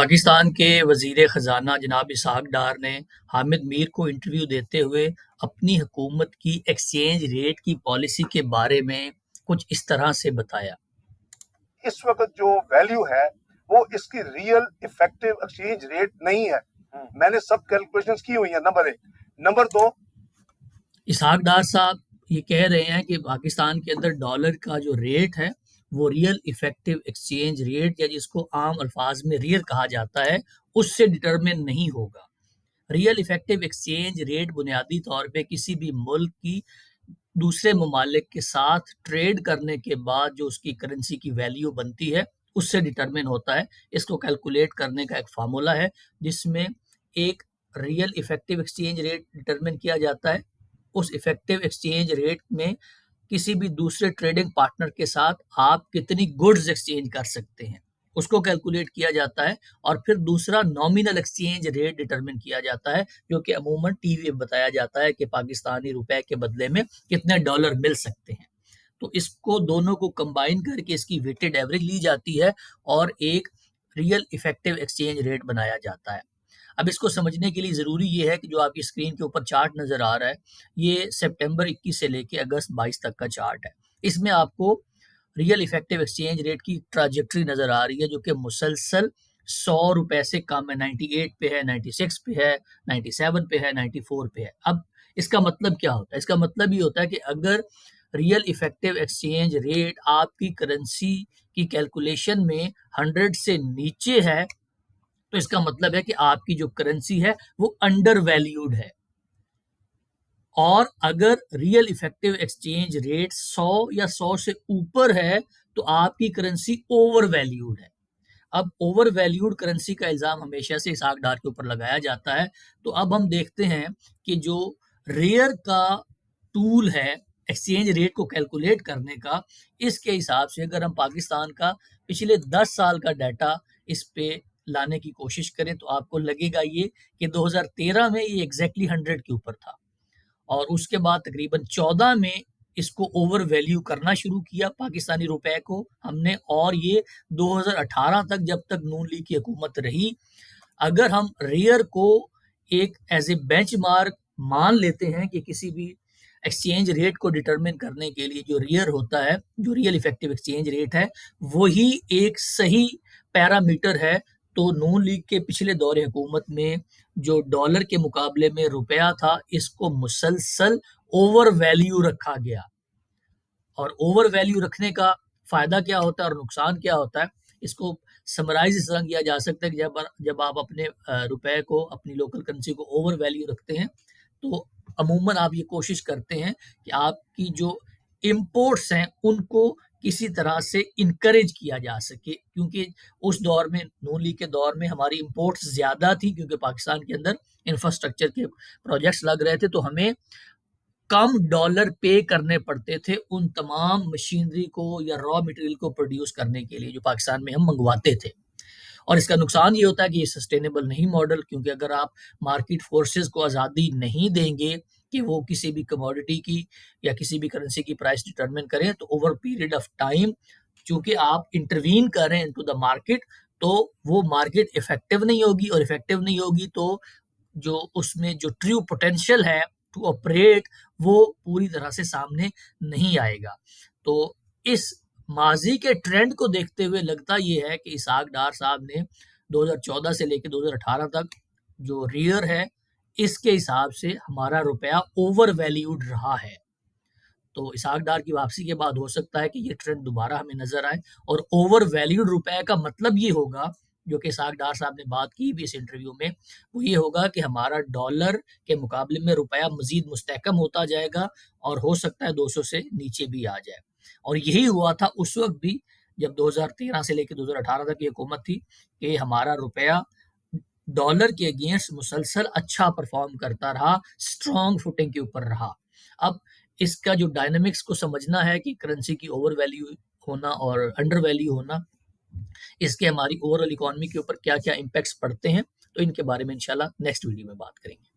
پاکستان کے وزیر خزانہ جناب اسحاق ڈار نے حامد میر کو انٹرویو دیتے ہوئے اپنی حکومت کی ایکسچینج ریٹ کی پالیسی کے بارے میں کچھ اس طرح سے بتایا۔ اس وقت جو ویلیو ہے وہ اس کی ریئل افیکٹو ایکسچینج ریٹ نہیں ہے۔ میں نے سب کیلکولیشنز کی ہوئی ہیں، نمبر 1۔ نمبر 2، اسحاق ڈار صاحب یہ کہہ رہے ہیں کہ پاکستان کے اندر ڈالر کا جو ریٹ ہے وہ ریئل افیکٹو ایکسچینج ریٹ یا جس کو عام الفاظ میں ریئر کہا جاتا ہے اس سے ڈٹرمن نہیں ہوگا۔ ریئل افیکٹو ایکسچینج ریٹ بنیادی طور پہ کسی بھی ملک کی دوسرے ممالک کے ساتھ ٹریڈ کرنے کے بعد جو اس کی کرنسی کی ویلیو بنتی ہے اس سے ڈٹرمن ہوتا ہے۔ اس کو کیلکولیٹ کرنے کا ایک فارمولا ہے جس میں ایک real effective exchange rate determine کیا جاتا ہے۔ اس افیکٹو ایکسچینج ریٹ میں کسی بھی دوسرے ٹریڈنگ پارٹنر کے ساتھ آپ کتنی گڈز ایکسچینج کر سکتے ہیں اس کو کیلکولیٹ کیا جاتا ہے، اور پھر دوسرا نامینل ایکسچینج ریٹ ڈٹرمن کیا جاتا ہے جو کہ عموماً ٹی وی بتایا جاتا ہے کہ پاکستانی روپے کے بدلے میں کتنے ڈالر مل سکتے ہیں۔ تو اس کو دونوں کو کمبائن کر کے اس کی ویٹڈ ایوریج لی جاتی ہے اور ایک ریئل افیکٹو ایکسچینج ریٹ بنایا جاتا ہے۔ اب اس کو سمجھنے کے لیے ضروری یہ ہے کہ جو آپ کی اسکرین کے اوپر چارٹ نظر آ رہا ہے یہ سپٹمبر 21 سے لے کے اگست 22 تک کا چارٹ ہے۔ اس میں آپ کو ریئل افیکٹو ایکسچینج ریٹ کی ٹراجیکٹری نظر آ رہی ہے جو کہ مسلسل 100 روپے سے کم ہے، 98 پہ ہے، 96 پہ ہے، 97 پہ ہے، 94 پہ ہے۔ اب اس کا مطلب کیا ہوتا ہے؟ اس کا مطلب یہ ہوتا ہے کہ اگر ریئل افیکٹو ایکسچینج ریٹ آپ کی کرنسی کی کیلکولیشن میں 100 سے نیچے ہے تو اس کا مطلب ہے کہ آپ کی جو کرنسی ہے وہ انڈر ویلیوڈ ہے، اور اگر ریئل افیکٹو ایکسچینج ریٹ 100 یا 100 سے اوپر ہے تو آپ کی کرنسی اوور ویلیوڈ ہے۔ اب اوور ویلیوڈ کرنسی کا الزام ہمیشہ سے اسحاق ڈار کے اوپر لگایا جاتا ہے۔ تو اب ہم دیکھتے ہیں کہ جو ریئر کا ٹول ہے ایکسچینج ریٹ کو کیلکولیٹ کرنے کا، اس کے حساب سے اگر ہم پاکستان کا پچھلے 10 سال کا ڈیٹا اس پہ لانے کی کوشش کریں تو آپ کو لگے گا یہ کہ 2013 میں یہ ایگزیکٹلی 100 کے اوپر تھا، اور اس کے بعد تقریباً 14 میں اس کو اوور ویلیو کرنا شروع کیا پاکستانی روپے کو ہم نے، اور یہ 2018 تک جب تک نون لیگ کی حکومت رہی، اگر ہم ریئر کو ایک ایز اے بینچ مارک مان لیتے ہیں کہ کسی بھی ایکسچینج ریٹ کو ڈٹرمن کرنے کے لیے جو ریئر ہوتا ہے، جو ریئل افیکٹو ایکسچینج ریٹ ہے وہی ایک صحیح پیرامیٹر ہے، تو نون لیگ کے پچھلے دور حکومت میں جو ڈالر کے مقابلے میں روپیہ تھا اس کو مسلسل اوور ویلیو رکھا گیا۔ اور اوور ویلیو رکھنے کا فائدہ کیا ہوتا ہے اور نقصان کیا ہوتا ہے اس کو سمرائز اس طرح کیا جا سکتا ہے کہ جب آپ اپنے روپے کو، اپنی لوکل کرنسی کو اوور ویلیو رکھتے ہیں تو عموماً آپ یہ کوشش کرتے ہیں کہ آپ کی جو امپورٹس ہیں ان کو کسی طرح سے انکریج کیا جا سکے، کیونکہ اس دور میں نون لیگ کے دور میں ہماری امپورٹس زیادہ تھی کیونکہ پاکستان کے اندر انفراسٹرکچر کے پروجیکٹس لگ رہے تھے، تو ہمیں کم ڈالر پے کرنے پڑتے تھے ان تمام مشینری کو یا را مٹیریل کو پروڈیوس کرنے کے لیے جو پاکستان میں ہم منگواتے تھے۔ اور اس کا نقصان یہ ہوتا ہے کہ یہ سسٹینیبل نہیں ماڈل، کیونکہ اگر آپ مارکیٹ فورسز کو آزادی نہیں دیں گے کہ وہ کسی بھی کموڈٹی کی یا کسی بھی کرنسی کی پرائس ڈٹرمن کریں تو اوور پیریڈ آف ٹائم چونکہ آپ انٹروین کر رہے ہیں انٹو دا مارکیٹ تو وہ مارکیٹ افیکٹو نہیں ہوگی، اور افیکٹو نہیں ہوگی تو جو اس میں جو ٹریو پوٹینشیل ہے ٹو آپریٹ وہ پوری طرح سے سامنے نہیں آئے گا۔ تو اس ماضی کے ٹرینڈ کو دیکھتے ہوئے لگتا یہ ہے کہ اسحاق ڈار صاحب نے 2014 سے لے کے 2018 تک جو ریئر ہے اس کے حساب سے ہمارا روپیہ اوور ویلیوڈ رہا ہے۔ تو اسحاق ڈار کی واپسی کے بعد ہو سکتا ہے کہ یہ ٹرینڈ دوبارہ ہمیں نظر آئے، اور اوور ویلیوڈ روپے کا مطلب یہ ہوگا جو کہ اسحاق ڈار صاحب نے بات کی بھی اس انٹرویو میں، وہ یہ ہوگا کہ ہمارا ڈالر کے مقابلے میں روپیہ مزید مستحکم ہوتا جائے گا اور ہو سکتا ہے 200 سے نیچے بھی آ جائے۔ اور یہی ہوا تھا اس وقت بھی جب 2013 سے لے کے 2018 تک کی حکومت تھی کہ ہمارا روپیہ ڈالر کے اگینسٹ مسلسل اچھا پرفارم کرتا رہا، اسٹرانگ فوٹنگ کے اوپر رہا۔ اب اس کا جو ڈائنامکس کو سمجھنا ہے کہ کرنسی کی اوور ویلیو ہونا اور انڈر ویلیو ہونا، اس کے ہماری اوور آل اکانومی کے اوپر کیا کیا امپیکٹس پڑتے ہیں، تو ان کے بارے میں انشاءاللہ نیکسٹ ویڈیو میں بات کریں گے۔